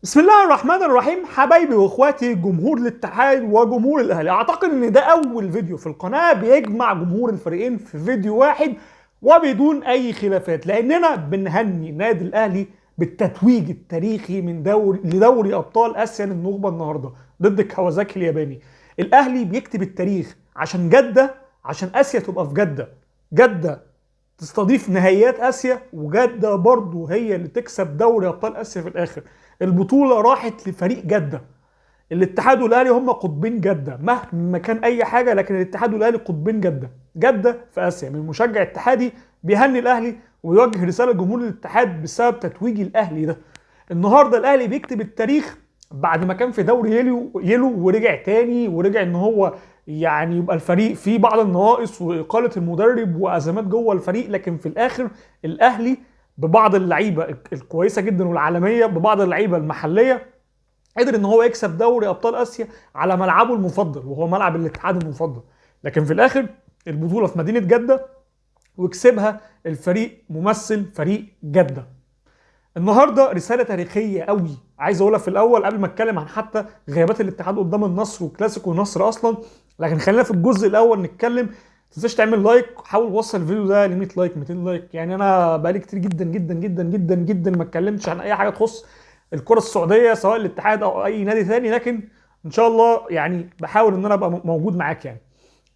بسم الله الرحمن الرحيم. حبايبي واخواتي جمهور الاتحاد وجمهور الاهلي، اعتقد ان ده اول فيديو في القناه بيجمع جمهور الفريقين في فيديو واحد وبدون اي خلافات، لاننا بنهني نادي الاهلي بالتتويج التاريخي من لدوري ابطال اسيا للنخبه النهارده ضد كawasaki الياباني. الاهلي بيكتب التاريخ عشان جده، عشان اسيا تبقى في جده. جده تستضيف نهائيات اسيا، وجده برضو هي اللي تكسب دوري ابطال اسيا في الاخر. البطوله راحت لفريق جده. الاتحاد والاهلي هم قطبين جده مهما كان اي حاجه، لكن الاتحاد والاهلي قطبين جده. جده في اسيا. من مشجع اتحادي بيهني الاهلي ويوجه رساله لجمهور الاتحاد بسبب تتويج الاهلي ده. النهارده الاهلي بيكتب التاريخ بعد ما كان في دوري يلو ورجع تاني، ورجع ان هو يعني يبقى الفريق فيه بعض النواقص واقاله المدرب وازمات جوه الفريق، لكن في الاخر الاهلي ببعض اللعيبه الكويسه جدا والعالميه، ببعض اللعيبه المحليه، قدر ان هو يكسب دوري ابطال اسيا على ملعبه المفضل وهو ملعب الاتحاد المفضل. لكن في الاخر البطوله في مدينه جده، وكسبها الفريق ممثل فريق جده. النهارده رساله تاريخيه قوي عايز اقولها في الاول قبل ما اتكلم عن حتى غيابات الاتحاد قدام النصر وكلاسيكو النصر اصلا. لكن خلينا في الجزء الاول نتكلم. ما تنساش تعمل لايك، حاول توصل الفيديو ده ل 100 لايك 200 لايك. يعني انا بقالي كتير جدا جدا جدا جدا جدا ما اتكلمتش عن اي حاجه تخص الكره السعوديه سواء الاتحاد او اي نادي ثاني، لكن ان شاء الله يعني بحاول ان انا ابقى موجود معاك. يعني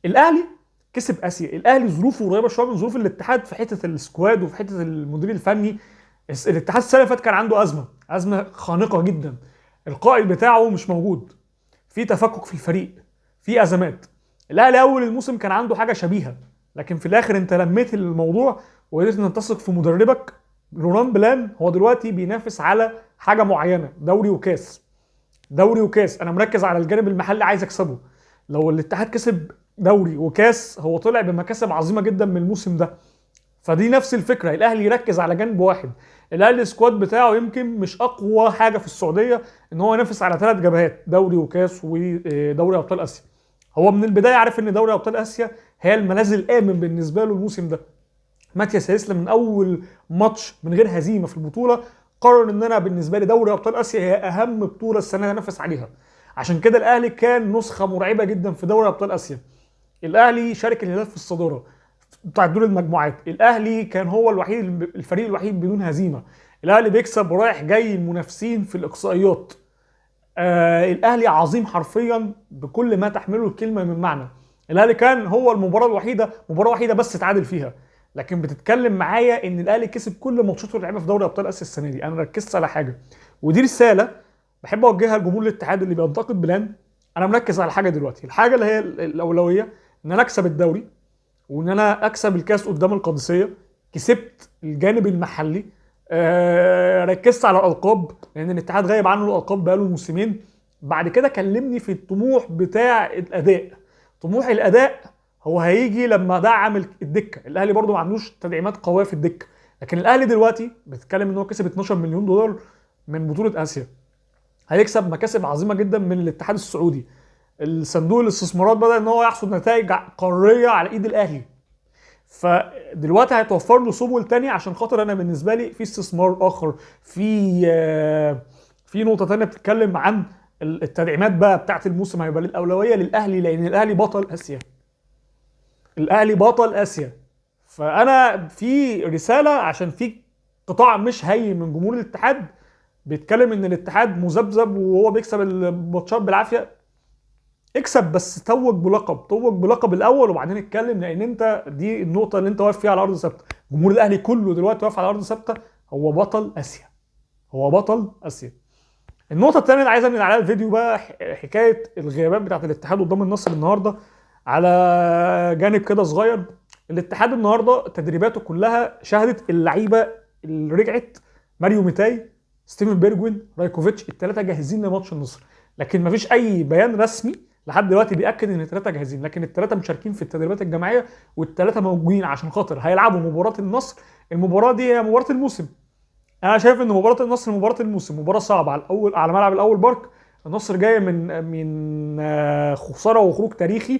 الاهلي كسب اسيا. الاهلي ظروفه قريبه شويه من ظروف الاتحاد في حته السكواد وفي حته المدير الفني. الاتحاد السنه اللي فاتت كان عنده ازمه خانقه جدا. القائد بتاعه مش موجود، في تفكك في الفريق، في ازمات. الاهلي اول الموسم كان عنده حاجه شبيهه، لكن في الاخر انت لميت الموضوع وقدرت ان تثق في مدربك لوران بلان. هو دلوقتي بينافس على حاجه معينه، دوري وكاس. دوري وكاس انا مركز على الجانب المحلي عايز اكسبه. لو الاتحاد كسب دوري وكاس هو طلع بمكاسب عظيمه جدا من الموسم ده. فدي نفس الفكره، الاهلي يركز على جانب واحد. الاهلي السكواد بتاعه يمكن مش اقوى حاجه في السعوديه ان هو ينافس على 3 جبهات، دوري وكاس ودوري ابطال اسيا. هو من البدايه عارف ان دوري ابطال اسيا هي الملاذ الامن بالنسبه له الموسم ده. ماتياس هيسلم من اول ماتش من غير هزيمه في البطوله قرر ان انا بالنسبه لي دوري ابطال اسيا هي اهم بطوله السنه انافس عليها. عشان كده الاهلي كان نسخه مرعبه جدا في دوري ابطال اسيا. الاهلي شارك الهلال في الصداره بتاع دور المجموعات. الاهلي كان هو الوحيد، الفريق الوحيد بدون هزيمه. الاهلي بيكسب رايح جاي المنافسين في الاقصائيات. الاهلي عظيم حرفيا بكل ما تحمله الكلمه من معنى. الاهلي كان هو المباراه الوحيده، مباراه وحيده بس تعادل فيها، لكن بتتكلم معايا ان الاهلي كسب كل ماتشاته اللي لعبها في دوري ابطال اسيا السنه دي. انا ركزت على حاجه، ودي رساله بحب اوجهها لجمهور الاتحاد اللي بينتقد بلان. انا مركز على حاجه دلوقتي، الحاجه اللي هي الاولويه ان انا اكسب الدوري، وان انا اكسب الكاس قدام القادسيه. كسبت الجانب المحلي. ركزت على الالقاب لان الاتحاد غايب عنه الالقاب بقاله موسمين. بعد كده كلمني في الطموح بتاع الاداء. طموح الاداء هو هيجي لما دعم الدكه. الاهلي برضو ما عندوش تدعيمات قويه في الدكه، لكن الاهلي دلوقتي بتتكلم ان هو كسب 12 مليون دولار من بطوله اسيا. هيكسب مكاسب عظيمه جدا من الاتحاد السعودي. الصندوق الاستثمارات بدأ ان هو يحصد نتائج قاريه على ايد الاهلي. فدلوقتي هيتوفر له سبل تانية عشان خاطر انا بالنسبه لي في استثمار اخر. في نقطه تانية بتتكلم عن التدعيمات بقى بتاعت الموسم. هيبقى الاولويه للاهلي لان الاهلي بطل اسيا. الاهلي بطل اسيا. فانا في رساله عشان في قطاع مش هين من جمهور الاتحاد بيتكلم ان الاتحاد مذبذب وهو بيكسب الماتشات بالعافيه. اكسب بس توج بلقب، توج بلقب الاول وبعدين اتكلم، لان انت دي النقطه اللي انت واقف فيها على ارض ثابته. جمهور الاهلي كله دلوقتي واقف على ارض ثابته، هو بطل اسيا. هو بطل اسيا. النقطه الثانيه اللي عايز انقل عليها الفيديو بقى حكايه الغيابات بتاعه الاتحاد قدام النصر النهارده. على جانب كده صغير، الاتحاد النهارده تدريباته كلها شهدت اللعيبه اللي رجعت. ماريو ميتاي، ستيفن بيرجوين، رايكوفيتش، الثلاثه جاهزين لماتش النصر. لكن مفيش اي بيان رسمي لحد دلوقتي بياكد ان الثلاثه جاهزين، لكن الثلاثه مشاركين في التدريبات الجماعيه والثلاثه موجودين عشان خاطر هيلعبوا مباراه النصر. المباراه دي هي مباراه الموسم. انا شايف ان مباراه النصر مباراه الموسم، مباراه صعبه على ملعب الاول بارك. النصر جاي من خساره وخروج تاريخي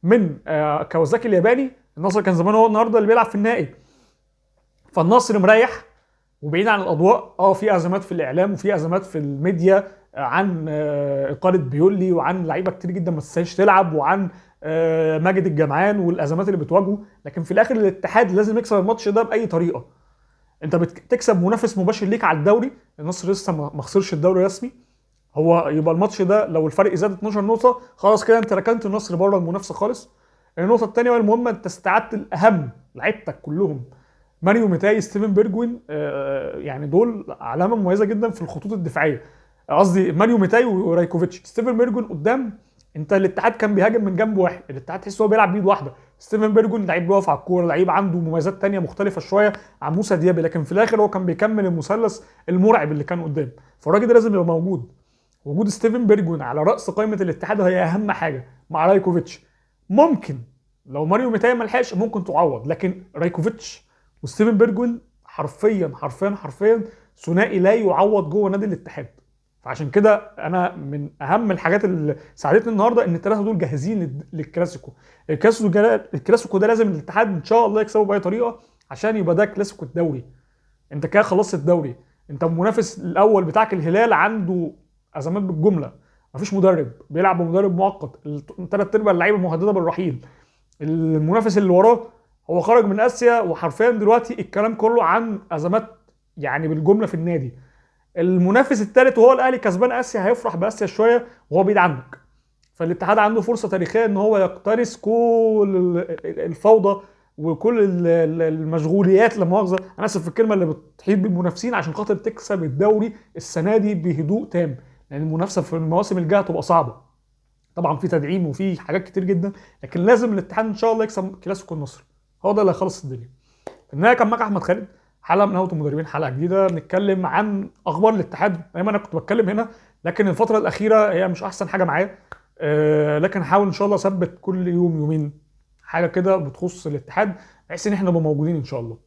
من كawasaki الياباني. النصر كان زمان هو النهارده اللي بيلعب في النهائي. فالنصر مريح وبعيد عن الاضواء، في ازمات في الاعلام وفي ازمات في الميديا عن اقاله بيولي وعن لعيبه كتير جدا ما تستاهلش تلعب وعن ماجد الجمعان والازمات اللي بتواجهه، لكن في الاخر الاتحاد لازم يكسب الماتش ده باي طريقه. انت بتكسب منافس مباشر ليك على الدوري، النصر لسه ما خسرش الدوري رسمي، هو يبقى الماتش ده لو الفرق زاد 12 نقطه خلاص كده انت ركنت النصر بره المنافسه خالص. النقطه الثانيه والمهمه، انت استعدت الاهم، لعيبتك كلهم ماريو ميتاي ستيفن بيرجوين يعني دول علامه مميزه جدا في الخطوط الدفاعيه، قصدي ماريو ميتاي ورايكوفيتش. ستيفن بيرجوين قدام، انت الاتحاد كان بيهاجم من جنب واحد، الاتحاد تحس هو بيلعب بايد واحده، ستيفن بيرجوين لعيب بيقف على الكوره، لعيب عنده مميزات تانية مختلفه شويه عن موسى ديابي، لكن في الاخر هو كان بيكمل المثلث المرعب اللي كان قدام، فالراجل ده لازم يبقى موجود. وجود ستيفن بيرجوين على راس قائمه الاتحاد هي اهم حاجه مع رايكوفيتش. ممكن لو ماريو ميتاي ما لحقش ممكن تعوض، لكن رايكوفيتش وستيفن بيرجوين حرفيا حرفيا حرفيا ثنائي لا يعوض جوه نادي الاتحاد. فعشان كده انا من اهم الحاجات اللي ساعدتني النهارده ان الثلاثه دول جاهزين للكلاسيكو. الكلاسيكو ده لازم الاتحاد ان شاء الله يكسبه باي طريقه عشان يبقى ده كلاسيكو الدوري. انت كده خلصت الدوري، انت المنافس الاول بتاعك الهلال عنده ازمات بالجمله، مفيش مدرب، بيلعب بمدرب مؤقت، ثلاث ارباع اللعيبه مهدده بالرحيل. المنافس اللي وراه هو خرج من اسيا، وحرفيا دلوقتي الكلام كله عن ازمات يعني بالجمله في النادي. المنافس الثالث وهو الاهلي كسبان اسيا، هيفرح باسيا شويه وهو بعيد عنك. فالاتحاد عنده فرصه تاريخيه ان هو يقتنص كل الفوضى وكل المشغوليات، لا مؤاخذه انا اسف في الكلمه، اللي بتحيط بالمنافسين عشان خاطر تكسب الدوري السنه دي بهدوء تام، لان المنافسه في المواسم الجايه هتبقى صعبه. طبعا في تدعيم وفي حاجات كتير جدا، لكن لازم الاتحاد ان شاء الله يكسب كلاسيكو النصر، هو ده اللي هيخلص الدنيا. في النهايه كان معاك احمد خالد، حلقه من هوة المدربين، حلقه جديده بنتكلم عن اخبار الاتحاد. دايما انا كنت بتكلم هنا، لكن الفتره الاخيره هي مش احسن حاجه معايا، لكن هحاول ان شاء الله اثبت كل يوم يومين حاجه كده بتخص الاتحاد، بحيث ان احنا نبقى موجودين ان شاء الله.